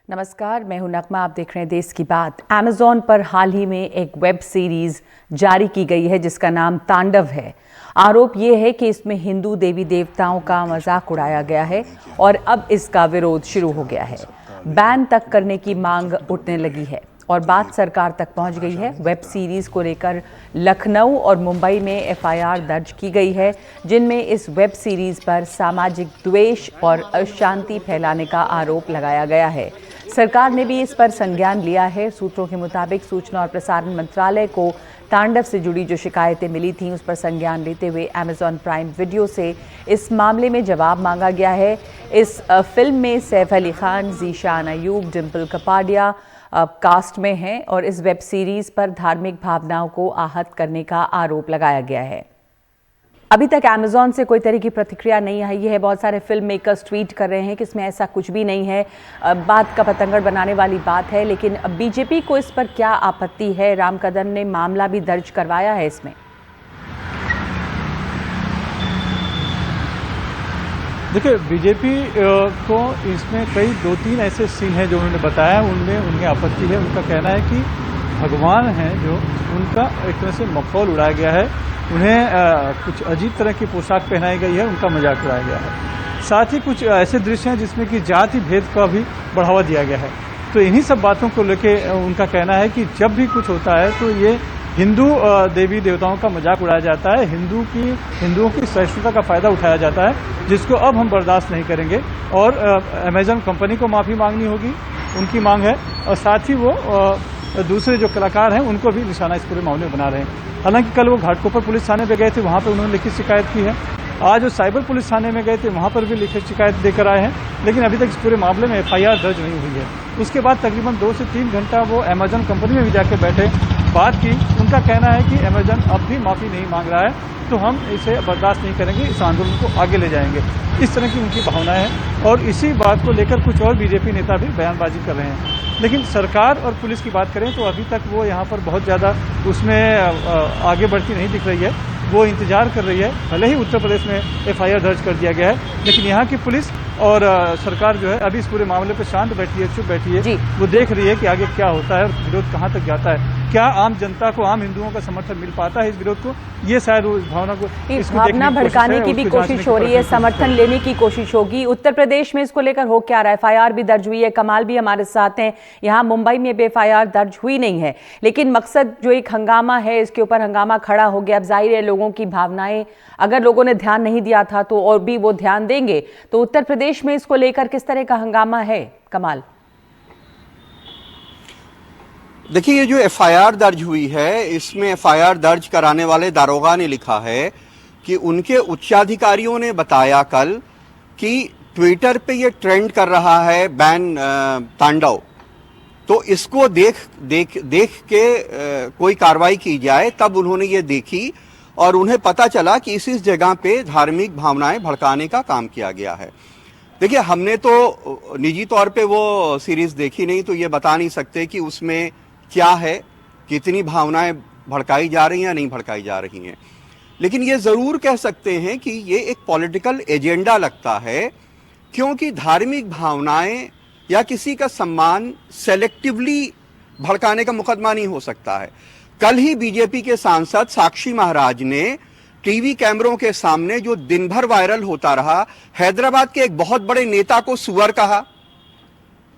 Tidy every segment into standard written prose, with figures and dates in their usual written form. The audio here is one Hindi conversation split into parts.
नमस्कार, मैं हूं नगमा। आप देख रहे हैं देश की बात। अमेज़ॉन पर हाल ही में एक वेब सीरीज जारी की गई है जिसका नाम तांडव है। आरोप ये है कि इसमें हिंदू देवी देवताओं का मजाक उड़ाया गया है और अब इसका विरोध शुरू हो गया है। बैन तक करने की मांग उठने लगी है और बात सरकार तक पहुंच गई है। वेब सीरीज को लेकर लखनऊ और मुंबई में एफआईआर दर्ज की गई है, जिनमें इस वेब सीरीज पर सामाजिक द्वेष और अशांति फैलाने का आरोप लगाया गया है। सरकार ने भी इस पर संज्ञान लिया है। सूत्रों के मुताबिक सूचना और प्रसारण मंत्रालय को तांडव से जुड़ी जो शिकायतें मिली थीं उस पर संज्ञान लेते हुए अमेज़ॉन प्राइम वीडियो से इस मामले में जवाब मांगा गया है। इस फिल्म में सैफ अली खान, ज़ीशान अयूब, डिम्पल कपाडिया कास्ट में हैं और इस वेब सीरीज पर धार्मिक भावनाओं को आहत करने का आरोप लगाया गया है। अभी तक अमेज़ॉन से कोई तरह की प्रतिक्रिया नहीं आई है। बहुत सारे फिल्म मेकर्स ट्वीट कर रहे हैं कि इसमें ऐसा कुछ भी नहीं है, बात का पतंगड़ बनाने वाली बात है। लेकिन बीजेपी को इस पर क्या आपत्ति है? राम कदम ने मामला भी दर्ज करवाया है इसमें। देखिए, बीजेपी को इसमें कई 2-3 ऐसे सीन हैं जो उन्होंने बताया, उनमें उन्हें आपत्ति है। उनका कहना है कि भगवान हैं जो उनका एक तरह से मखौल उड़ाया गया है, उन्हें कुछ अजीब तरह की पोशाक पहनाई गई है, उनका मजाक उड़ाया गया है। साथ ही कुछ ऐसे दृश्य हैं जिसमें कि जाति भेद का भी बढ़ावा दिया गया है। तो इन्हीं सब बातों को लेके उनका कहना है कि जब भी कुछ होता है तो ये हिंदू देवी देवताओं का मजाक उड़ाया जाता है, हिंदुओं की सहिष्णुता का फायदा उठाया जाता है, जिसको अब हम बर्दाश्त नहीं करेंगे। और अमेज़न कंपनी को माफी मांगनी होगी, उनकी मांग है। और साथ ही वो दूसरे जो कलाकार हैं उनको भी निशाना इस पूरे मामले में बना रहे हैं। हालांकि कल वो घाटकोपर पुलिस थाने पे गए थे, वहां पर उन्होंने लिखित शिकायत की है। आज वो साइबर पुलिस थाने में गए थे, वहां पर भी लिखित शिकायत देकर आए हैं, लेकिन अभी तक इस पूरे मामले में एफआईआर दर्ज नहीं हुई है। उसके बाद तकरीबन 2 से 3 घंटा वो अमेज़न कंपनी में भी जाकर बैठे, बात की। उनका कहना है कि अमेज़न अब भी माफी नहीं मांग रहा है, तो हम इसे बर्दाश्त नहीं करेंगे, इस आंदोलन को आगे ले जाएंगे। इस तरह की उनकी भावनाएं हैं और इसी बात को लेकर कुछ और बीजेपी नेता भी बयानबाजी कर रहे हैं। लेकिन सरकार और पुलिस की बात करें तो अभी तक वो यहाँ पर बहुत ज़्यादा उसमें आगे बढ़ती नहीं दिख रही है। वो इंतजार कर रही है। भले ही उत्तर प्रदेश में एफआईआर दर्ज कर दिया गया है, लेकिन यहाँ की पुलिस और सरकार जो है अभी इस पूरे मामले पर शांत बैठी है, चुप बैठी है। वो देख रही है कि आगे क्या होता है और विरोध कहाँ तक जाता है। क्या आम जनता को, आम हिंदुओं का समर्थन मिल पाता है इस विरोध को? ये शायद वो भावना को भावना भड़काने की भी कोशिश हो रही है, समर्थन लेने की कोशिश होगी। उत्तर प्रदेश में इसको लेकर हो क्या रहा है? एफआईआर भी दर्ज हुई है। कमाल भी हमारे साथ हैं। यहाँ मुंबई में भी एफआईआर दर्ज हुई नहीं है, लेकिन मकसद जो एक हंगामा है, इसके ऊपर हंगामा खड़ा हो गया। अब जाहिर है लोगों की भावनाएं, अगर लोगों ने ध्यान नहीं दिया था तो और भी वो ध्यान देंगे। तो उत्तर प्रदेश में इसको लेकर किस तरह का हंगामा है, कमाल? देखिए, ये जो एफआईआर दर्ज हुई है, इसमें एफआईआर दर्ज कराने वाले दारोगा ने लिखा है कि उनके उच्चाधिकारियों ने बताया कल कि ट्विटर पे ये ट्रेंड कर रहा है बैन तांडव, तो इसको देख के कोई कार्रवाई की जाए। तब उन्होंने ये देखी और उन्हें पता चला कि इस जगह पे धार्मिक भावनाएं भड़काने का काम किया गया है। देखिए, हमने तो निजी तौर पे वो सीरीज देखी नहीं, तो ये बता नहीं सकते कि उसमें क्या है, कितनी भावनाएं भड़काई जा रही हैं या नहीं भड़काई जा रही हैं। लेकिन ये जरूर कह सकते हैं कि ये एक पॉलिटिकल एजेंडा लगता है, क्योंकि धार्मिक भावनाएं या किसी का सम्मान सेलेक्टिवली भड़काने का मुकदमा नहीं हो सकता है। कल ही बीजेपी के सांसद साक्षी महाराज ने टीवी कैमरों के सामने जो दिन भर वायरल होता रहा, हैदराबाद के एक बहुत बड़े नेता को सुअर कहा।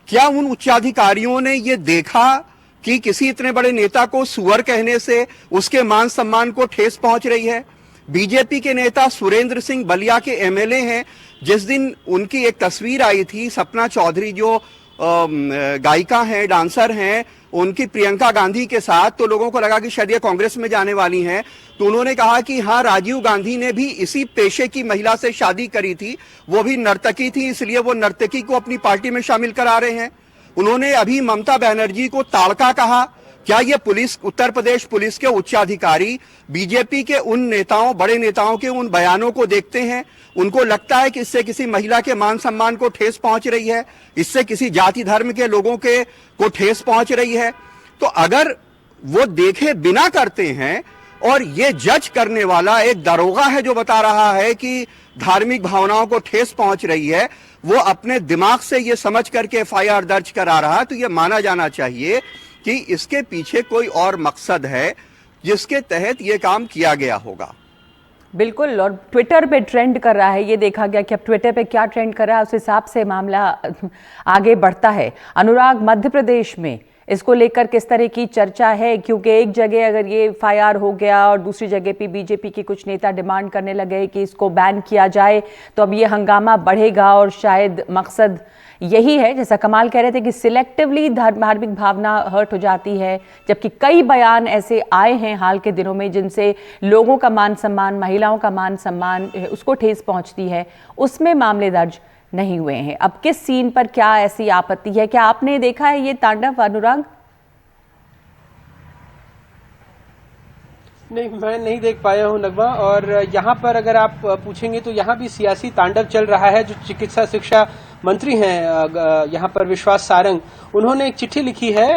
क्या उन उच्चाधिकारियों ने यह देखा कि किसी इतने बड़े नेता को सुअर कहने से उसके मान सम्मान को ठेस पहुंच रही है? बीजेपी के नेता सुरेंद्र सिंह बलिया के एमएलए हैं। जिस दिन उनकी एक तस्वीर आई थी, सपना चौधरी जो गायिका हैं, डांसर हैं, उनकी प्रियंका गांधी के साथ, तो लोगों को लगा कि शायद ये कांग्रेस में जाने वाली हैं। तो उन्होंने कहा कि हाँ, राजीव गांधी ने भी इसी पेशे की महिला से शादी करी थी, वो भी नर्तकी थी, इसलिए वो नर्तकी को अपनी पार्टी में शामिल करा रहे हैं। उन्होंने अभी ममता बनर्जी को ताड़का कहा। क्या ये पुलिस, उत्तर प्रदेश पुलिस के उच्चाधिकारी बीजेपी के उन नेताओं, बड़े नेताओं के उन बयानों को देखते हैं? उनको लगता है कि इससे किसी महिला के मान सम्मान को ठेस पहुंच रही है, इससे किसी जाति धर्म के लोगों को ठेस पहुंच रही है? तो अगर वो देखे बिना करते हैं और ये जज करने वाला एक दरोगा है जो बता रहा है कि धार्मिक भावनाओं को ठेस पहुंच रही है, वो अपने दिमाग से ये समझ करके एफआईआर दर्ज करा रहा है, तो ये माना जाना चाहिए कि इसके पीछे कोई और मकसद है जिसके तहत ये काम किया गया होगा। बिल्कुल, और ट्विटर पे ट्रेंड कर रहा है, ये देखा गया कि अब ट्विटर पे क्या ट्रेंड कर रहा है उस हिसाब से मामला आगे बढ़ता है। अनुराग, मध्य प्रदेश में इसको लेकर किस तरह की चर्चा है? क्योंकि एक जगह अगर ये एफआईआर हो गया और दूसरी जगह पे बीजेपी के कुछ नेता डिमांड करने लगे कि इसको बैन किया जाए, तो अब ये हंगामा बढ़ेगा और शायद मकसद यही है, जैसा कमाल कह रहे थे, कि सिलेक्टिवली धार्मिक भावना हर्ट हो जाती है, जबकि कई बयान ऐसे आए हैं हाल के दिनों में जिनसे लोगों का मान सम्मान, महिलाओं का मान सम्मान उसको ठेस पहुंचती है, उसमें मामले दर्ज नहीं हुए हैं। अब किस सीन पर क्या ऐसी आपत्ति है? क्या आपने देखा है ये तांडव, अनुराग? नहीं, मैं नहीं देख पाया हूं नगमा, और यहाँ पर अगर आप पूछेंगे तो यहाँ भी सियासी तांडव चल रहा है। जो चिकित्सा शिक्षा मंत्री हैं यहाँ पर विश्वास सारंग, उन्होंने एक चिट्ठी लिखी है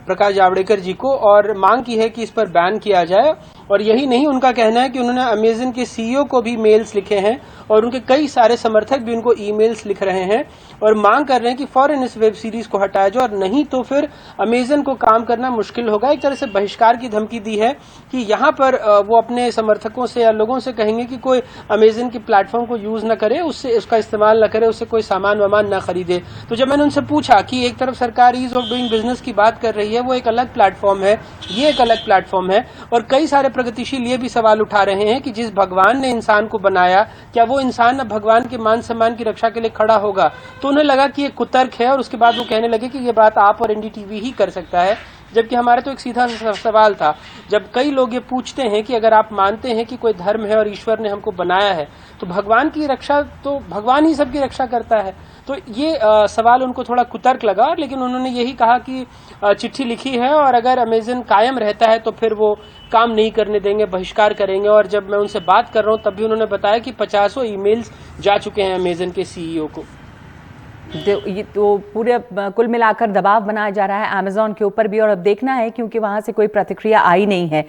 प्रकाश जावड़ेकर जी को और मांग की है कि इस पर बैन किया जाए। और यही नहीं, उनका कहना है कि उन्होंने अमेजन के सीईओ को भी मेल्स लिखे हैं और उनके कई सारे समर्थक भी उनको ईमेल्स लिख रहे हैं और मांग कर रहे हैं कि फौरन इस वेब सीरीज को हटाया जाए, और नहीं तो फिर अमेजन को काम करना मुश्किल होगा। एक तरह से बहिष्कार की धमकी दी है कि यहाँ पर वो अपने समर्थकों से या लोगों से कहेंगे कि कोई अमेजन के प्लेटफॉर्म को यूज न करे, उससे उसका इस्तेमाल न करे, उससे कोई सामान वामान न खरीदे। तो जब मैंने उनसे पूछा कि एक तरफ सरकार ईज ऑफ डूइंग बिजनेस की बात कर रही है, वो एक अलग प्लेटफॉर्म है, ये एक अलग प्लेटफॉर्म है, और कई सारे प्रगतिशील ये भी सवाल उठा रहे हैं कि जिस भगवान ने इंसान को बनाया, क्या वो इंसान अब भगवान के मान सम्मान की रक्षा के लिए खड़ा होगा? तो उन्हें लगा कि ये कुतर्क है, और उसके बाद वो कहने लगे कि ये बात आप और एनडीटीवी ही कर सकता है। जबकि हमारा तो एक सीधा सवाल था, जब कई लोग ये पूछते हैं कि अगर आप मानते हैं कि कोई धर्म है और ईश्वर ने हमको बनाया है, तो भगवान की रक्षा तो भगवान ही सबकी रक्षा करता है। तो ये सवाल उनको थोड़ा कुतर्क लगा, लेकिन उन्होंने यही कहा कि चिट्ठी लिखी है और अगर अमेजन कायम रहता है तो फिर वो काम नहीं करने देंगे, बहिष्कार करेंगे। और जब मैं उनसे बात कर रहा हूं तब भी उन्होंने बताया कि 50 ईमेल्स जा चुके हैं अमेजन के सीईओ को। तो पूरे कुल मिलाकर दबाव बनाया जा रहा है अमेजॉन के ऊपर भी, और अब देखना है क्योंकि वहां से कोई प्रतिक्रिया आई नहीं है।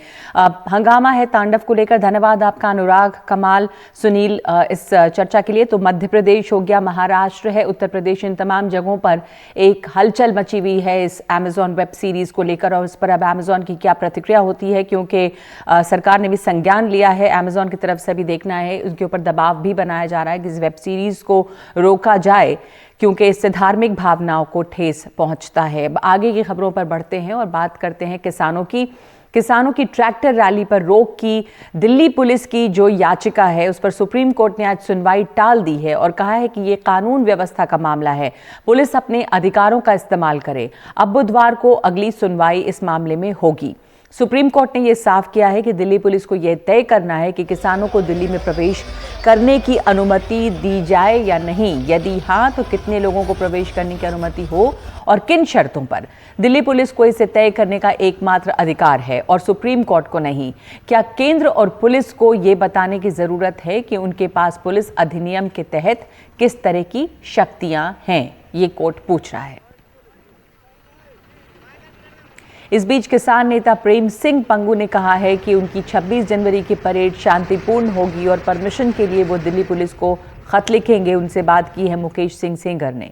हंगामा है तांडव को लेकर। धन्यवाद आपका अनुराग, कमाल, सुनील इस चर्चा के लिए। तो मध्य प्रदेश हो गया, महाराष्ट्र है, उत्तर प्रदेश, इन तमाम जगहों पर एक हलचल मची हुई है इस अमेजॉन वेब सीरीज को लेकर, और इस पर अब अमेजॉन की क्या प्रतिक्रिया होती है, क्योंकि सरकार ने भी संज्ञान लिया है। अमेजॉन की तरफ से भी देखना है, उनके ऊपर दबाव भी बनाया जा रहा है कि इस वेब सीरीज को रोका जाए, क्योंकि इससे धार्मिक भावनाओं को ठेस पहुंचता है। आगे की खबरों पर बढ़ते हैं और बात करते हैं किसानों की ट्रैक्टर रैली पर रोक की दिल्ली पुलिस की जो याचिका है, उस पर सुप्रीम कोर्ट ने आज सुनवाई टाल दी है और कहा है कि ये कानून व्यवस्था का मामला है, पुलिस अपने अधिकारों का इस्तेमाल करे। अब बुधवार को अगली सुनवाई इस मामले में होगी। सुप्रीम कोर्ट ने यह साफ किया है कि दिल्ली पुलिस को यह तय करना है कि किसानों को दिल्ली में प्रवेश करने की अनुमति दी जाए या नहीं, यदि हाँ तो कितने लोगों को प्रवेश करने की अनुमति हो और किन शर्तों पर। दिल्ली पुलिस को इसे तय करने का एकमात्र अधिकार है और सुप्रीम कोर्ट को नहीं। क्या केंद्र और पुलिस को यह बताने की जरूरत है कि उनके पास पुलिस अधिनियम के तहत किस तरह की शक्तियां हैं, ये कोर्ट पूछ रहा है। इस बीच किसान नेता प्रेम सिंह पंगू ने कहा है कि उनकी 26 जनवरी की परेड शांतिपूर्ण होगी और परमिशन के लिए वो दिल्ली पुलिस को खत लिखेंगे। उनसे बात की है मुकेश सिंह सेंगर ने।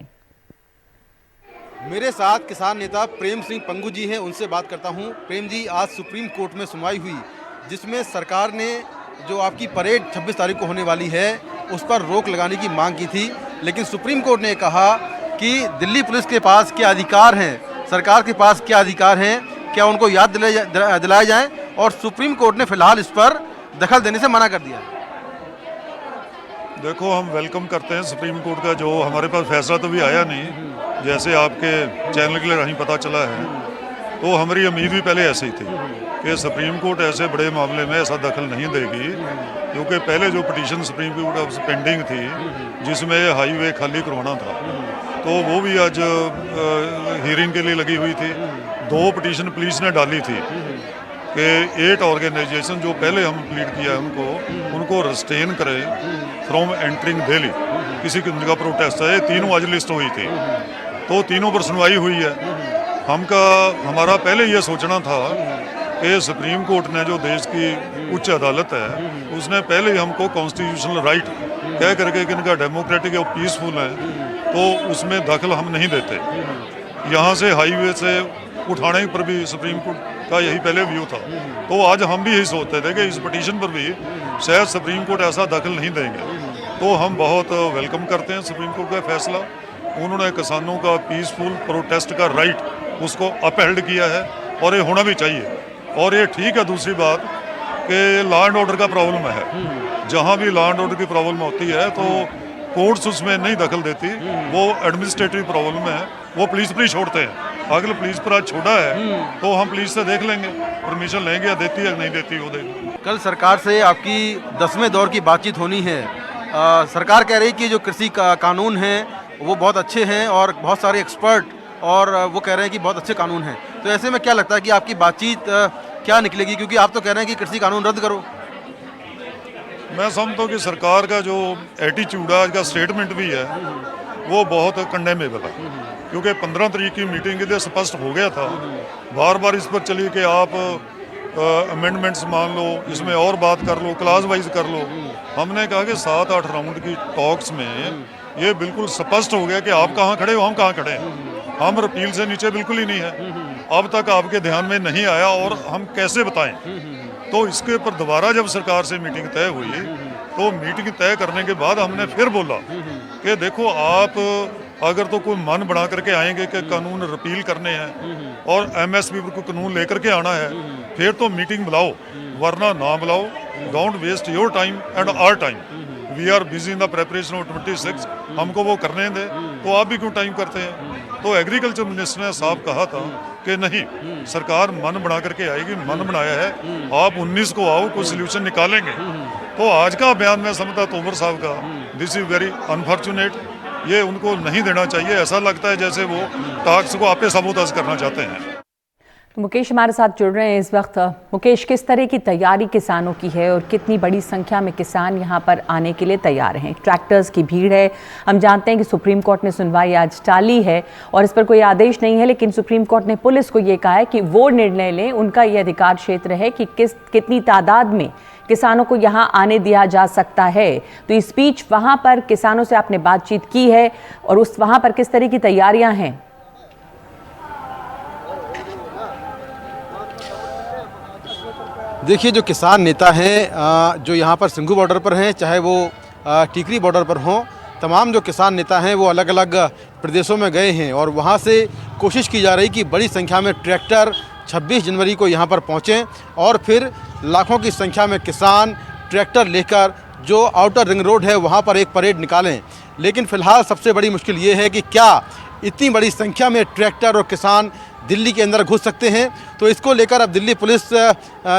मेरे साथ किसान नेता प्रेम सिंह पंगू जी हैं, उनसे बात करता हूं। प्रेम जी, आज सुप्रीम कोर्ट में सुनवाई हुई जिसमें सरकार ने जो आपकी परेड 26 तारीख को होने वाली है उस पर रोक लगाने की मांग की थी, लेकिन सुप्रीम कोर्ट ने कहा कि दिल्ली पुलिस के पास क्या अधिकार हैं, सरकार के पास क्या अधिकार हैं, क्या उनको याद दिलाए जाएं, और सुप्रीम कोर्ट ने फिलहाल इस पर दखल देने से मना कर दिया। देखो, हम वेलकम करते हैं सुप्रीम कोर्ट का, जो हमारे पास फैसला तो भी आया नहीं, जैसे आपके चैनल के लिए नहीं पता चला है, तो हमारी उम्मीद भी पहले ऐसे ही थी कि सुप्रीम कोर्ट ऐसे बड़े मामले में ऐसा दखल नहीं देगी, क्योंकि पहले जो पिटीशन सुप्रीम कोर्ट पेंडिंग थी जिसमें हाईवे खाली करवाना था, तो वो भी आज हियरिंग के लिए लगी हुई थी। 2 पिटीशन पुलिस ने डाली थी कि 8 ऑर्गेनाइजेशन जो पहले हम प्लीड किया उनको रिस्टेन करें फ्रॉम एंटरिंग दिल्ली, किसी किस्म का प्रोटेस्ट है। 3 आज लिस्ट हुई थी, तो तीनों पर सुनवाई हुई है। हमारा पहले ये सोचना था कि सुप्रीम कोर्ट ने, जो देश की उच्च अदालत है, उसने पहले ही हमको कॉन्स्टिट्यूशनल राइट कह करके कि इनका डेमोक्रेटिक और पीसफुल है, तो उसमें दखल हम नहीं देते। यहाँ से हाईवे से उठाने पर भी सुप्रीम कोर्ट का यही पहले व्यू था, तो आज हम भी यही सोचते थे कि इस पिटीशन पर भी शायद सुप्रीम कोर्ट ऐसा दखल नहीं देंगे। तो हम बहुत वेलकम करते हैं सुप्रीम कोर्ट का फैसला। उन्होंने किसानों का पीसफुल प्रोटेस्ट का राइट उसको अपहेल्ड किया है और ये होना भी चाहिए, और ये ठीक है। दूसरी बात कि लॉ एंड ऑर्डर का प्रॉब्लम है, जहाँ भी लॉ एंड ऑर्डर की प्रॉब्लम होती है तो कोर्ट्स उसमें नहीं दखल देती, वो एडमिनिस्ट्रेटिव प्रॉब्लम है, वो पुलिस पर ही छोड़ते हैं। अगर पुलिस पर आज छोड़ा है तो हम पुलिस से देख लेंगे, परमिशन लेंगे या देती है या नहीं देती वो देंगे। कल सरकार से आपकी 10वें दौर की बातचीत होनी है। सरकार कह रही कि जो कृषि कानून हैं वो बहुत अच्छे हैं और बहुत सारे एक्सपर्ट और वो कह रहे हैं कि बहुत अच्छे कानून हैं। तो ऐसे में क्या लगता है कि आपकी बातचीत क्या निकलेगी, क्योंकि आप तो कह रहे हैं कि कृषि कानून रद्द करो। मैं समझता हूँ कि सरकार का जो एटीट्यूड है, आज का स्टेटमेंट भी है, वो बहुत कंडेमेबल है, क्योंकि 15 तारीख की मीटिंग के लिए स्पष्ट हो गया था। बार बार इस पर चली कि आप अमेंडमेंट्स मान लो, इसमें और बात कर लो, क्लास वाइज कर लो। हमने कहा कि 7-8 राउंड की टॉक्स में ये बिल्कुल स्पष्ट हो गया कि आप कहाँ खड़े हो, हम कहाँ खड़े हैं। हम रिपील से नीचे बिल्कुल ही नहीं है, अब तक आपके ध्यान में नहीं आया और हम कैसे बताएं। तो इसके ऊपर दोबारा जब सरकार से मीटिंग तय हुई, तो मीटिंग तय करने के बाद हमने फिर बोला कि देखो, आप अगर तो कोई मन बना करके आएंगे कि कानून रिपील करने हैं और एमएसपी पर कोई कानून लेकर के आना है, फिर तो मीटिंग बुलाओ, वरना ना बुलाओ। Don't waste your time and our time. We are busy in the preparation of 26, हमको वो करने दें, तो आप भी क्यों टाइम करते हैं। तो एग्रीकल्चर मिनिस्टर ने साफ कहा था कि नहीं, सरकार मन बना करके आएगी, मन बनाया है, आप 19 को आओ, कोई सोल्यूशन निकालेंगे। तो आज का बयान मैं समझता तोमर साहब का, दिस इज वेरी अनफॉर्चुनेट। ये उनको नहीं देना चाहिए। ऐसा लगता है जैसे वो टास्क को आपे सबूताज करना चाहते हैं। मुकेश हमारे साथ जुड़ रहे हैं इस वक्त। मुकेश, किस तरह की तैयारी किसानों की है और कितनी बड़ी संख्या में किसान यहाँ पर आने के लिए तैयार हैं? ट्रैक्टर्स की भीड़ है। हम जानते हैं कि सुप्रीम कोर्ट ने सुनवाई आज टाली है और इस पर कोई आदेश नहीं है, लेकिन सुप्रीम कोर्ट ने पुलिस को ये कहा है कि वो निर्णय लें, उनका ये अधिकार क्षेत्र है कि कितनी तादाद में किसानों को यहाँ आने दिया जा सकता है। तो इस बीच वहाँ पर किसानों से आपने बातचीत की है और उस वहाँ पर किस तरह की तैयारियाँ हैं? देखिए, जो किसान नेता हैं जो यहाँ पर सिंघू बॉर्डर पर हैं, चाहे वो टीकरी बॉर्डर पर हों, तमाम जो किसान नेता हैं वो अलग अलग प्रदेशों में गए हैं और वहाँ से कोशिश की जा रही कि बड़ी संख्या में ट्रैक्टर 26 जनवरी को यहाँ पर पहुँचें और फिर लाखों की संख्या में किसान ट्रैक्टर लेकर जो आउटर रिंग रोड है वहाँ पर एक परेड निकालें। लेकिन फ़िलहाल सबसे बड़ी मुश्किल ये है कि क्या इतनी बड़ी संख्या में ट्रैक्टर और किसान दिल्ली के अंदर घुस सकते हैं। तो इसको लेकर अब दिल्ली पुलिस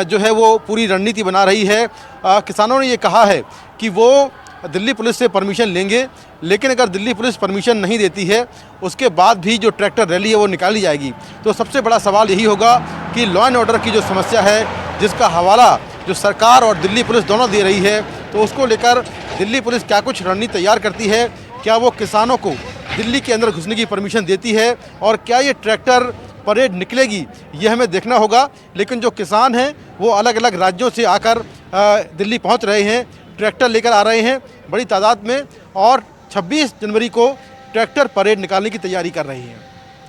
जो है वो पूरी रणनीति बना रही है। किसानों ने ये कहा है कि वो दिल्ली पुलिस से परमिशन लेंगे, लेकिन अगर दिल्ली पुलिस परमिशन नहीं देती है उसके बाद भी जो ट्रैक्टर रैली है वो निकाली जाएगी। तो सबसे बड़ा सवाल यही होगा कि लॉ एंड ऑर्डर की जो समस्या है, जिसका हवाला जो सरकार और दिल्ली पुलिस दोनों दे रही है, तो उसको लेकर दिल्ली पुलिस क्या कुछ रणनीति तैयार करती है। क्या वो किसानों को दिल्ली के अंदर घुसने की परमिशन देती है और क्या ये ट्रैक्टर परेड निकलेगी, ये हमें देखना होगा। लेकिन जो किसान हैं वो अलग अलग राज्यों से आकर दिल्ली पहुंच रहे हैं, ट्रैक्टर लेकर आ रहे हैं बड़ी तादाद में और 26 जनवरी को ट्रैक्टर परेड निकालने की तैयारी कर रही हैं।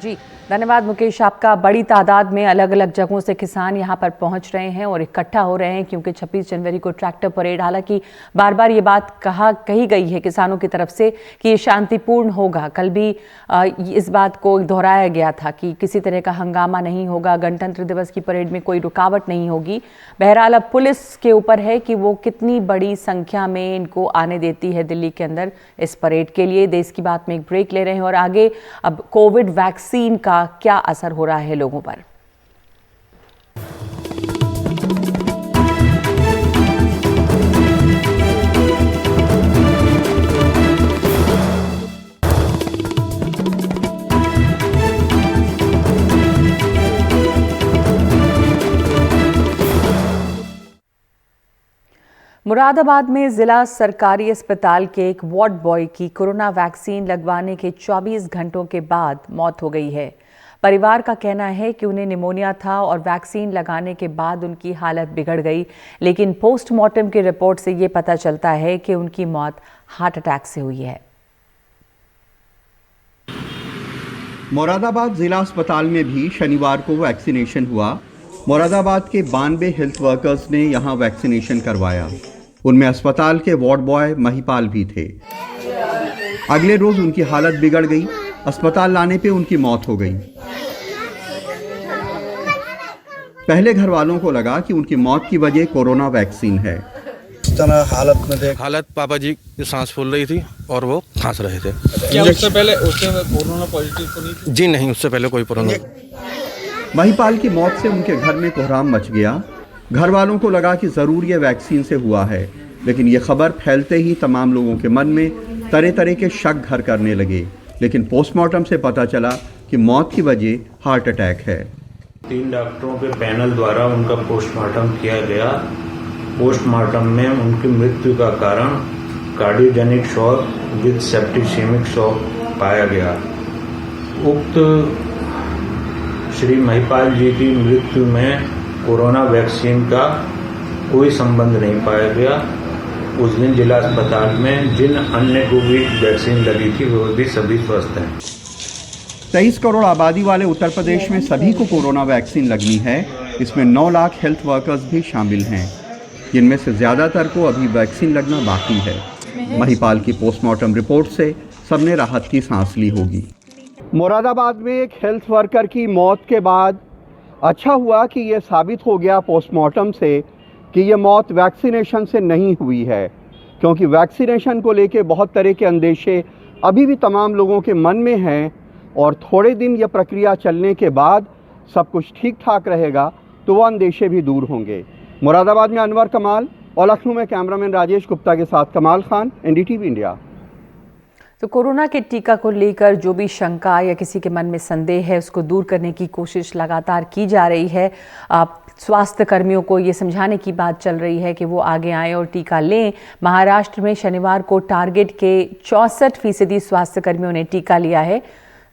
जी, धन्यवाद मुकेश आपका। बड़ी तादाद में अलग अलग जगहों से किसान यहाँ पर पहुँच रहे हैं और इकट्ठा हो रहे हैं क्योंकि 26 जनवरी को ट्रैक्टर परेड, हालांकि बार बार ये बात कही गई है किसानों की तरफ से कि ये शांतिपूर्ण होगा। कल भी इस बात को दोहराया गया था कि किसी तरह का हंगामा नहीं होगा, गणतंत्र दिवस की परेड में कोई रुकावट नहीं होगी। बहरहाल अब पुलिस के ऊपर है कि वो कितनी बड़ी संख्या में इनको आने देती है दिल्ली के अंदर इस परेड के लिए। देश की बात में एक ब्रेक ले रहे हैं और आगे अब कोविड वैक्सीन का क्या असर हो रहा है लोगों पर। मुरादाबाद में जिला सरकारी अस्पताल के एक वार्ड बॉय की कोरोना वैक्सीन लगवाने के 24 घंटों के बाद मौत हो गई है। परिवार का कहना है कि उन्हें निमोनिया था और वैक्सीन लगाने के बाद उनकी हालत बिगड़ गई, लेकिन पोस्टमार्टम की रिपोर्ट से ये पता चलता है कि उनकी मौत हार्ट अटैक से हुई है। मुरादाबाद जिला अस्पताल में भी शनिवार को वैक्सीनेशन हुआ। मुरादाबाद के 92 हेल्थ वर्कर्स ने यहां वैक्सीनेशन करवाया। उनमें अस्पताल के वार्ड बॉय महिपाल भी थे। अगले रोज उनकी हालत बिगड़ गई। अस्पताल लाने पे उनकी मौत हो गई। पहले घर वालों को लगा कि उनकी मौत की वजह कोरोना वैक्सीन है। हालत पापा जी की सांस फूल रही थी और वो खांस रहे थे। क्या उससे पहले कोरोना पॉजिटिव तो नहीं थी? जी नहीं, उससे पहले कोई कोरोना। महिपाल की मौत से उनके घर में कोहराम मच गया। घर वालों को लगा कि जरूर ये वैक्सीन से हुआ है, लेकिन ये खबर फैलते ही तमाम लोगों के मन में तरह तरह के शक घर करने लगे। लेकिन पोस्टमार्टम से पता चला कि मौत की वजह हार्ट अटैक है। 3 डॉक्टरों के पैनल द्वारा उनका पोस्टमार्टम किया गया। पोस्टमार्टम में उनकी मृत्यु का कारण कार्डियोजेनिक शॉक विद सेप्टिसेमिक शॉक पाया गया। उक्त श्री महिपाल जी की मृत्यु में कोरोना वैक्सीन का कोई संबंध नहीं पाया गया। उस दिन जिला अस्पताल में जिन अन्य को भी वैक्सीन लगी थी वो भी सभी स्वस्थ हैं। 23 करोड़ आबादी वाले उत्तर प्रदेश में सभी को कोरोना वैक्सीन लगनी है। इसमें 9 लाख हेल्थ वर्कर्स भी शामिल हैं, जिनमें से ज़्यादातर को अभी वैक्सीन लगना बाकी है। महिपाल की पोस्टमार्टम रिपोर्ट से सबने राहत की सांस ली होगी। मुरादाबाद में एक हेल्थ वर्कर की मौत के बाद अच्छा हुआ कि ये साबित हो गया पोस्टमार्टम से कि ये मौत वैक्सीनेशन से नहीं हुई है, क्योंकि वैक्सीनेशन को लेके बहुत तरह के अंदेशे अभी भी तमाम लोगों के मन में हैं और थोड़े दिन यह प्रक्रिया चलने के बाद सब कुछ ठीक ठाक रहेगा तो वह अंदेशे भी दूर होंगे। मुरादाबाद में अनवर कमाल और लखनऊ में कैमरामैन राजेश गुप्ता के साथ कमाल खान, एनडीटीवी इंडिया। तो कोरोना के टीका को लेकर जो भी शंका या किसी के मन में संदेह है उसको दूर करने की कोशिश लगातार की जा रही है। स्वास्थ्य कर्मियों को ये समझाने की बात चल रही है कि वो आगे आएँ और टीका लें। महाराष्ट्र में शनिवार को टारगेट के 64% स्वास्थ्य कर्मियों ने टीका लिया है।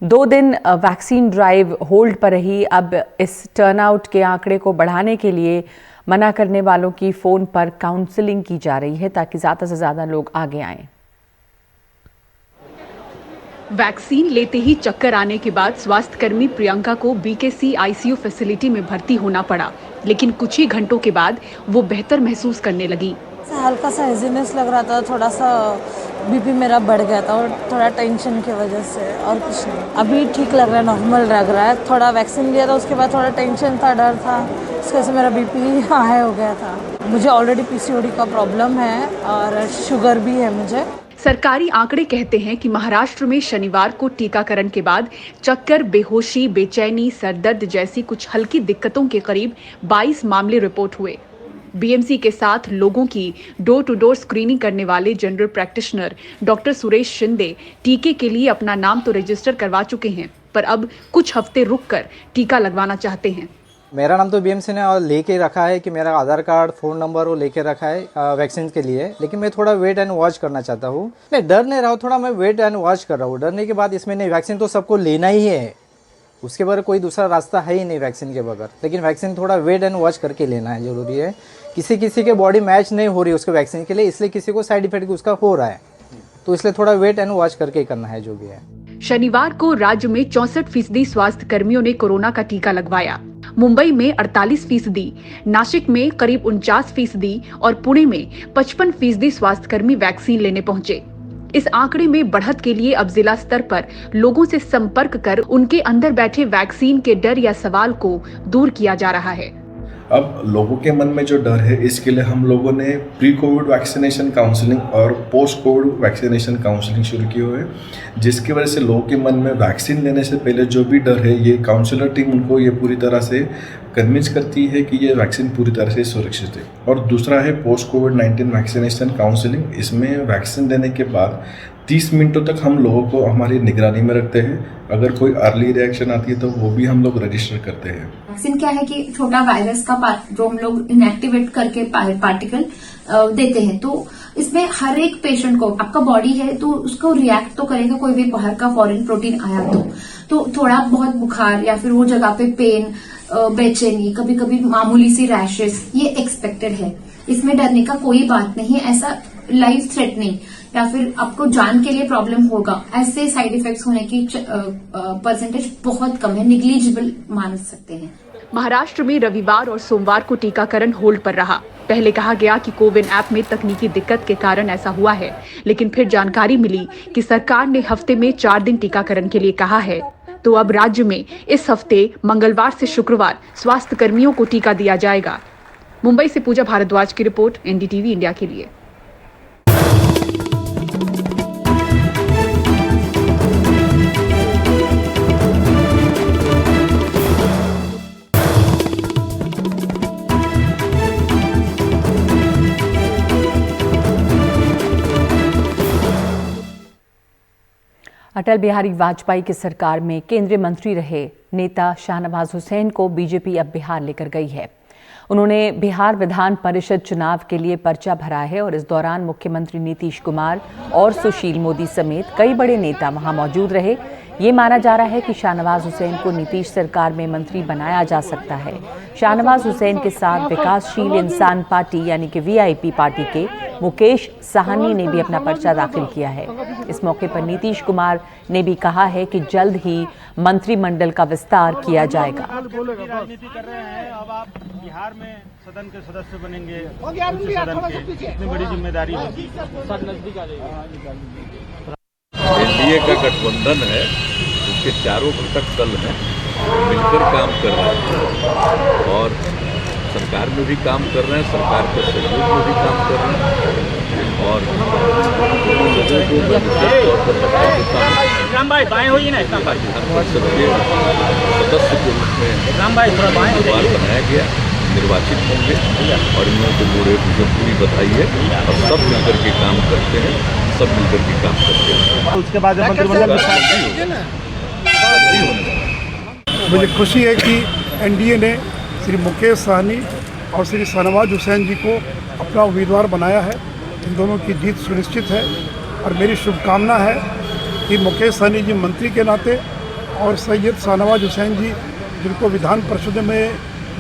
2 दिन वैक्सीन ड्राइव होल्ड पर रही। अब इस टर्नआउट के आंकड़े को बढ़ाने के लिए मना करने वालों की फ़ोन पर काउंसलिंग की जा रही है ताकि ज़्यादा से ज़्यादा लोग आगे आएँ। वैक्सीन लेते ही चक्कर आने के बाद स्वास्थ्यकर्मी प्रियंका को बीकेसी आईसीयू फैसिलिटी में भर्ती होना पड़ा, लेकिन कुछ ही घंटों के बाद वो बेहतर महसूस करने लगी। हल्का सा हेजीनेस लग रहा था, थोड़ा सा बीपी मेरा बढ़ गया था और थोड़ा टेंशन की वजह से, और कुछ नहीं। अभी ठीक लग रहा है, नॉर्मल लग रहा है। थोड़ा वैक्सीन लिया था, उसके बाद थोड़ा टेंशन था, डर था, उसकी वजह से मेरा बीपी हाई हो गया था। मुझे ऑलरेडी पीसीओडी का प्रॉब्लम है और शुगर भी है मुझे। सरकारी आंकड़े कहते हैं कि महाराष्ट्र में शनिवार को टीकाकरण के बाद चक्कर, बेहोशी, बेचैनी, सरदर्द जैसी कुछ हल्की दिक्कतों के करीब 22 मामले रिपोर्ट हुए। बीएमसी के साथ लोगों की डोर टू डोर स्क्रीनिंग करने वाले general practitioner doctor Suresh Shinde टीके के लिए अपना नाम तो रजिस्टर करवा चुके हैं, पर अब कुछ हफ्ते रुककर टीका लगवाना चाहते हैं। मेरा नाम तो बीएमसी ने लेके रखा है कि मेरा आधार कार्ड, फ़ोन नंबर वो लेके रखा है वैक्सीन के लिए, लेकिन मैं थोड़ा वेट एंड वॉच करना चाहता हूँ। मैं डर नहीं रहा हूँ, थोड़ा मैं वेट एंड वॉच कर रहा हूँ। डरने के बाद इसमें नहीं, वैक्सीन तो सबको लेना ही है, उसके बगैर कोई दूसरा रास्ता है ही नहीं वैक्सीन के बगैर। लेकिन वैक्सीन थोड़ा वेट एंड वॉच करके लेना है, जरूरी है। किसी के बॉडी मैच नहीं हो रही है उसके वैक्सीन के लिए, इसलिए किसी को साइड इफेक्ट उसका हो रहा है, तो इसलिए थोड़ा वेट एंड वॉच करके करना है जो भी है। शनिवार को राज्य में 64% स्वास्थ्य कर्मियों ने कोरोना का टीका लगवाया। मुंबई में 48%, नासिक में करीब 49% और पुणे में 55% स्वास्थ्यकर्मी वैक्सीन लेने पहुंचे। इस आंकड़े में बढ़त के लिए अब जिला स्तर पर लोगों से संपर्क कर उनके अंदर बैठे वैक्सीन के डर या सवाल को दूर किया जा रहा है। अब लोगों के मन में जो डर है, इसके लिए हम लोगों ने प्री कोविड वैक्सीनेशन काउंसलिंग और पोस्ट कोविड वैक्सीनेशन काउंसलिंग शुरू की हुई है, जिसकी वजह से लोगों के मन में वैक्सीन लेने से पहले जो भी डर है, ये काउंसलर टीम उनको ये पूरी तरह से कन्विंस करती है कि ये वैक्सीन पूरी तरह से सुरक्षित है। और दूसरा है पोस्ट कोविड-19 वैक्सीनेशन काउंसलिंग। इसमें वैक्सीन लेने के बाद 30 मिनटों तक हम लोगों को हमारी निगरानी में रखते हैं। अगर कोई अर्ली रिएक्शन आती है तो वो भी हम लोग रजिस्टर करते हैं। वैक्सीन क्या है कि छोटा वायरस का जो हम लोग इनएक्टिवेट करके पार्टिकल देते हैं, तो इसमें हर एक पेशेंट को, आपका बॉडी है तो उसको रिएक्ट तो करेगा, कोई भी बाहर का फॉरेन प्रोटीन आया तो थोड़ा बहुत बुखार या फिर वो जगह पे पेन, बेचैनी, कभी कभी मामूली सी रैशेस, ये एक्सपेक्टेड है। इसमें डरने का कोई बात नहीं है। ऐसा लाइफ थ्रेटनिंग या फिर आपको जान के लिए प्रॉब्लम होगा, ऐसे साइड इफेक्ट्स होने की परसेंटेज बहुत कम है, निग्लिजिबल मान सकते हैं। महाराष्ट्र में रविवार और सोमवार को टीकाकरण होल्ड पर रहा। पहले कहा गया कि कोविन ऐप में तकनीकी दिक्कत के कारण ऐसा हुआ है, लेकिन फिर जानकारी मिली कि सरकार ने हफ्ते में 4 दिन टीकाकरण के लिए कहा है। तो अब राज्य में इस हफ्ते मंगलवार से शुक्रवार स्वास्थ्य कर्मियों को टीका दिया जाएगा। मुंबई से पूजा भारद्वाज की रिपोर्ट, एनडीटीवी इंडिया के लिए। अटल बिहारी वाजपेयी की सरकार में केंद्रीय मंत्री रहे नेता शाहनवाज हुसैन को बीजेपी अब बिहार लेकर गई है। उन्होंने बिहार विधान परिषद चुनाव के लिए पर्चा भरा है और इस दौरान मुख्यमंत्री नीतीश कुमार और सुशील मोदी समेत कई बड़े नेता वहां मौजूद रहे। ये माना जा रहा है कि शाहनवाज हुसैन को नीतीश सरकार में मंत्री बनाया जा सकता है। शाहनवाज हुसैन के साथ विकासशील इंसान पार्टी यानी कि वीआईपी पार्टी के मुकेश साहनी ने भी अपना पर्चा दाखिल किया है। इस मौके पर नीतीश कुमार ने भी कहा है कि जल्द ही मंत्रिमंडल का विस्तार किया जाएगा। राजनीति कर रहे हैं, अब आप बिहार में सदन के सदस्य बनेंगे, इतनी बड़ी जिम्मेदारी है। एनडीए का गठबंधन है, उसके चारों घटक दल हैं, मिलकर काम कर रहे हैं और सरकार में भी काम कर रहे हैं, सरकार के सहयोग में भी काम कर रहे हैं और लोगों को मैं विशेष तौर पर बता देता हूँ बिहार परिषद के सदस्य के रूप में उम्मीदवार बनाया गया, निर्वाचित होंगे और इन लोगों को मुझे पूरी बधाई है और सब मिलकर के काम करते हैं, सब मिलकर के काम करते हैं। उसके बाद मुझे खुशी है कि एनडीए ने श्री मुकेश साहनी और श्री शाहनवाज हुसैन जी को अपना उम्मीदवार बनाया है। इन दोनों की जीत सुनिश्चित है और मेरी शुभकामना है कि मुकेश साहनी जी मंत्री के नाते और सैयद शाहनवाज हुसैन जी जिनको विधान परिषद में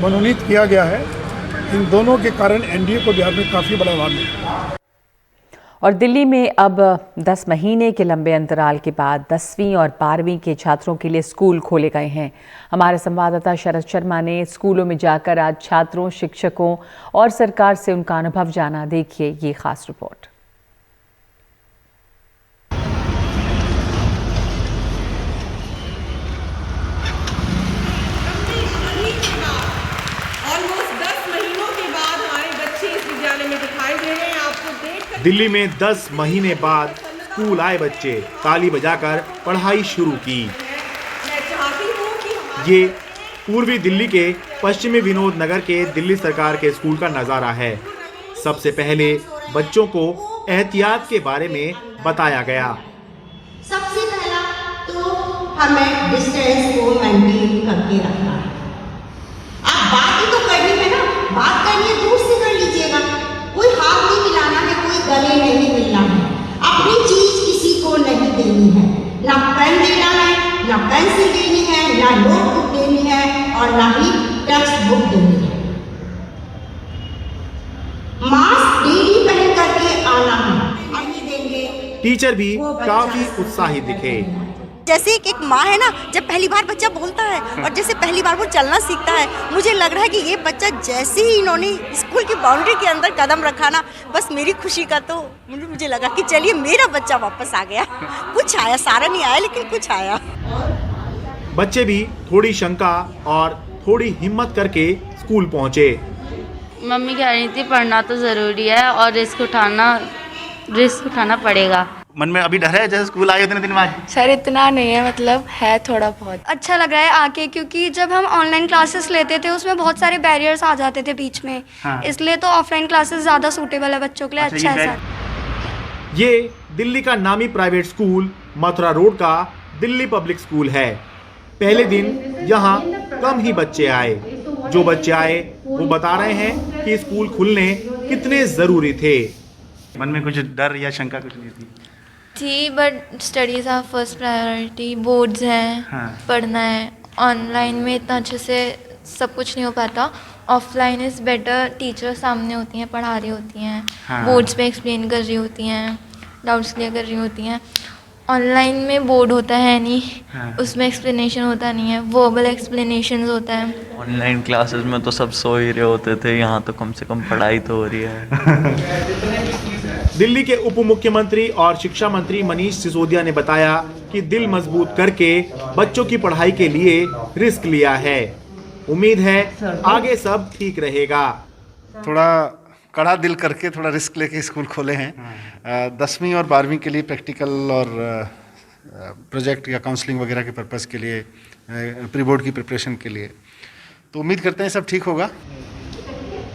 मनोनीत किया गया है, इन दोनों के कारण एनडीए को बिहार में काफ़ी बड़ा लाभ मिला। और दिल्ली में अब 10 महीने के लंबे अंतराल के बाद 10वीं और 12वीं के छात्रों के लिए स्कूल खोले गए हैं। हमारे संवाददाता शरद शर्मा ने स्कूलों में जाकर आज छात्रों, शिक्षकों और सरकार से उनका अनुभव जाना। देखिए ये खास रिपोर्ट। दिल्ली में 10 महीने बाद स्कूल आए बच्चे ताली बजाकर पढ़ाई शुरू की। ये पूर्वी दिल्ली के पश्चिमी विनोद नगर के दिल्ली सरकार के स्कूल का नज़ारा है। सबसे पहले बच्चों को एहतियात के बारे में बताया गया। सबसे पहला तो हमें डिस्टेंस को मेंटेन करके रखना है। आप बात ही तो करनी है ना, बात करनी है दूर से कर लीजिएगा, कोई हाथ नहीं मिलाना है, कोई गले नहीं मिलना है, अपनी चीज किसी को नहीं देनी है, ना पेन देना है, ना पेंसिल देनी है, ना नोटबुक देनी है और ना ही टेक्स्ट बुक देनी है। मास्क डेली पहन करके आना है। टीचर भी काफी उत्साहित दिखे। जैसे एक माँ है ना, जब पहली बार बच्चा बोलता है और जैसे पहली बार वो चलना सीखता है, मुझे लग रहा है कि ये बच्चा जैसे ही इन्होंने स्कूल की बाउंड्री के अंदर कदम रखा ना, बस मेरी खुशी का तो मुझे लगा कि चलिए मेरा बच्चा वापस आ गया। कुछ आया, सारा नहीं आया लेकिन कुछ आया। बच्चे भी थोड़ी शंका और थोड़ी हिम्मत करके स्कूल पहुँचे। मम्मी कह रही थी पढ़ना तो ज़रूरी है और रिस्क उठाना पड़ेगा। मन में अभी डर है जैसे स्कूल आए इतने दिन बाद? सर इतना नहीं है, मतलब है थोड़ा बहुत। अच्छा लग रहा है आके, क्योंकि जब हम ऑनलाइन क्लासेस लेते थे उसमें बहुत सारे बैरियर्स आ जाते थे बीच में। हाँ। इसलिए तो ऑफलाइन क्लासेस ज़्यादा सूटेबल है बच्चों के लिए। अच्छा है सर। ये दिल्ली का नामी प्राइवेट स्कूल मथुरा रोड का दिल्ली पब्लिक स्कूल है। पहले दिन यहाँ कम ही बच्चे आए। जो बच्चे आए वो बता रहे हैं कि स्कूल खुलने कितने ज़रूरी थे। मन में कुछ डर या शंका कुछ नहीं थी? थी, but studies are first priority. Boards हैं, पढ़ना है। ऑनलाइन में इतना अच्छे से सब कुछ नहीं हो पाता। Offline is better. टीचर सामने होती हैं, पढ़ा रही होती हैं, बोर्ड्स पे एक्सप्लेन कर रही होती हैं, डाउट्स क्लियर कर रही होती हैं। ऑनलाइन में बोर्ड होता है नहीं, उसमें एक्सप्लेनेशन होता नहीं है, वर्बल एक्सप्लेनेशंस होता है। ऑनलाइन क्लासेस में तो सब सो ही रहे होते थे, यहाँ तो कम से कम पढ़ाई तो हो रही है। दिल्ली के उप मुख्यमंत्री और शिक्षा मंत्री मनीष सिसोदिया ने बताया कि दिल मजबूत करके बच्चों की पढ़ाई के लिए रिस्क लिया है। उम्मीद है आगे सब ठीक रहेगा। थोड़ा कड़ा दिल करके थोड़ा रिस्क लेके स्कूल खोले हैं। 10वीं और 12वीं के लिए प्रैक्टिकल और प्रोजेक्ट या काउंसलिंग वगैरह के पर्पज़ के लिए, प्री बोर्ड की प्रिपरेशन के लिए, तो उम्मीद करते हैं सब ठीक होगा।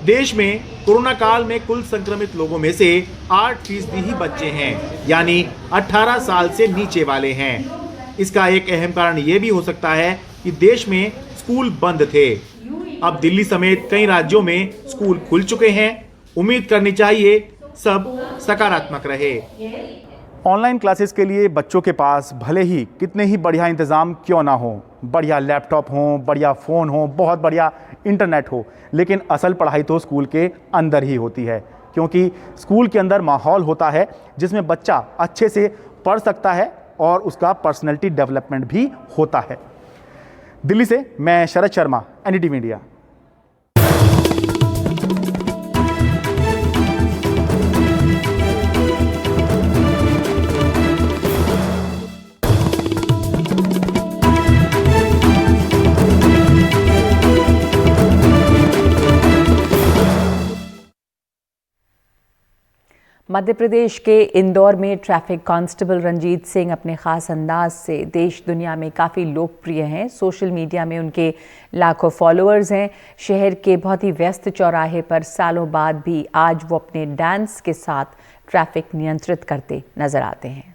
देश में कोरोना काल में कुल संक्रमित लोगों में से 8% ही बच्चे हैं, यानी 18 साल से नीचे वाले हैं। इसका एक अहम कारण ये भी हो सकता है कि देश में स्कूल बंद थे। अब दिल्ली समेत कई राज्यों में स्कूल खुल चुके हैं। उम्मीद करनी चाहिए सब सकारात्मक रहे। ऑनलाइन क्लासेस के लिए बच्चों के पास भले ही कितने ही बढ़िया इंतज़ाम क्यों ना हो, बढ़िया लैपटॉप हो, बढ़िया फ़ोन हो, बहुत बढ़िया इंटरनेट हो, लेकिन असल पढ़ाई तो स्कूल के अंदर ही होती है, क्योंकि स्कूल के अंदर माहौल होता है जिसमें बच्चा अच्छे से पढ़ सकता है और उसका पर्सनैलिटी डेवलपमेंट भी होता है। दिल्ली से मैं शरद शर्मा, एनडीटीवी इंडिया। मध्य प्रदेश के इंदौर में ट्रैफिक कांस्टेबल रंजीत सिंह अपने ख़ास अंदाज से देश दुनिया में काफ़ी लोकप्रिय हैं। सोशल मीडिया में उनके लाखों फॉलोअर्स हैं। शहर के बहुत ही व्यस्त चौराहे पर सालों बाद भी आज वो अपने डांस के साथ ट्रैफिक नियंत्रित करते नजर आते हैं।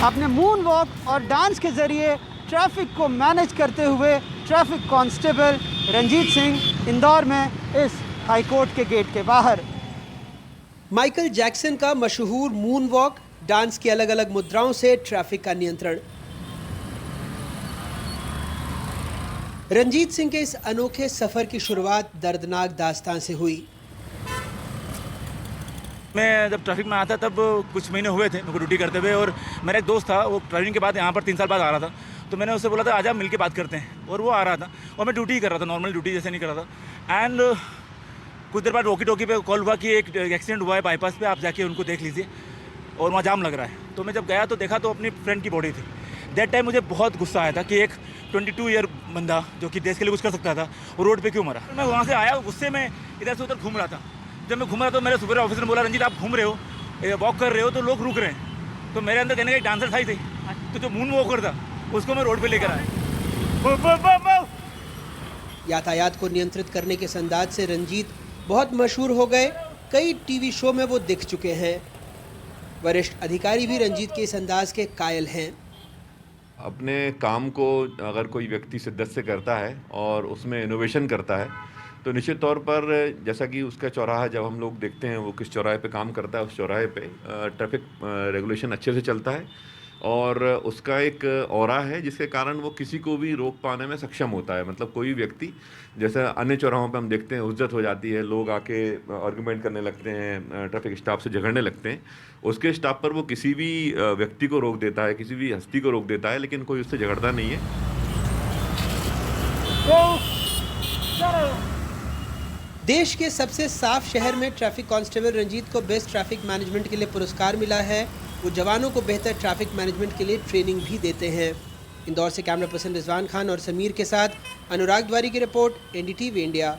अपने मून वॉक और डांस के जरिए ट्रैफिक को मैनेज करते हुए ट्रैफिक कांस्टेबल रंजीत सिंह इंदौर में इस हाईकोर्ट के गेट के बाहर। माइकल जैक्सन का मशहूर मून वॉक, डांस की अलग अलग मुद्राओं से ट्रैफिक का नियंत्रण। रंजीत सिंह के इस अनोखे सफर की शुरुआत दर्दनाक दास्तान से हुई। मैं जब ट्रैफिक में आता तब कुछ महीने हुए थे मेरे को ड्यूटी करते हुए, और मेरा एक दोस्त था, वो ट्रेनिंग के बाद यहाँ पर 3 साल बाद आ रहा था, तो मैंने उससे बोला था आजा मिलके बात करते हैं, और वो आ रहा था और मैं ड्यूटी कर रहा था, नॉर्मल ड्यूटी जैसे नहीं कर रहा था। एंड कुछ देर बाद वॉकी टॉकी पे कॉल हुआ कि एक एक्सीडेंट हुआ है बाईपास पे, आप जाके उनको देख लीजिए, और वहाँ जाम लग रहा है। तो मैं जब गया तो देखा तो अपनी फ्रेंड की बॉडी थी। दैट टाइम मुझे बहुत गुस्सा आया था कि एक 22 ईयर बंदा जो कि देश के लिए कुछ कर सकता था वो रोड पे क्यों मरा। मैं वहाँ से आया, गुस्से में इधर से उधर घूम रहा था। जब मैं घूम रहा तो मेरे सुपीरियर ऑफिसर ने बोला रंजीत आप घूम रहे हो, वॉक कर रहे हो तो लोग रुक रहे हैं। तो मेरे अंदर कहने का एक डांसर था, तो जो मून वॉकर था उसको मैं रोड पे लेकर आया। यातायात को नियंत्रित करने के अंदाज से रंजीत बहुत मशहूर हो गए। कई टीवी शो में वो दिख चुके हैं। वरिष्ठ अधिकारी भी रंजीत के इस अंदाज के कायल हैं। अपने काम को अगर कोई व्यक्ति शिद्दत से करता है और उसमें इनोवेशन करता है तो निश्चित तौर पर जैसा कि उसका चौराहा जब हम लोग देखते हैं वो किस चौराहे पे काम करता है, उस चौराहे पे ट्रैफिक रेगुलेशन अच्छे से चलता है और उसका एक ऑरा है जिसके कारण वो किसी को भी रोक पाने में सक्षम होता है। मतलब कोई व्यक्ति, जैसे अन्य चौराहों पे हम देखते हैं उज्जत हो जाती है, लोग आके आर्गूमेंट करने लगते हैं, ट्रैफिक स्टाफ से झगड़ने लगते हैं। उसके स्टाफ पर वो किसी भी व्यक्ति को रोक देता है, किसी भी हस्ती को रोक देता है, लेकिन कोई उससे झगड़ता नहीं है। देश के सबसे साफ शहर में ट्रैफिक कांस्टेबल रंजीत को बेस्ट ट्रैफिक मैनेजमेंट के लिए पुरस्कार मिला है। वो जवानों को बेहतर ट्रैफिक मैनेजमेंट के लिए ट्रेनिंग भी देते हैं। इंदौर से कैमरा पर्सन रिजवान खान और समीर के साथ अनुराग द्वारी की रिपोर्ट, एनडीटीवी इंडिया।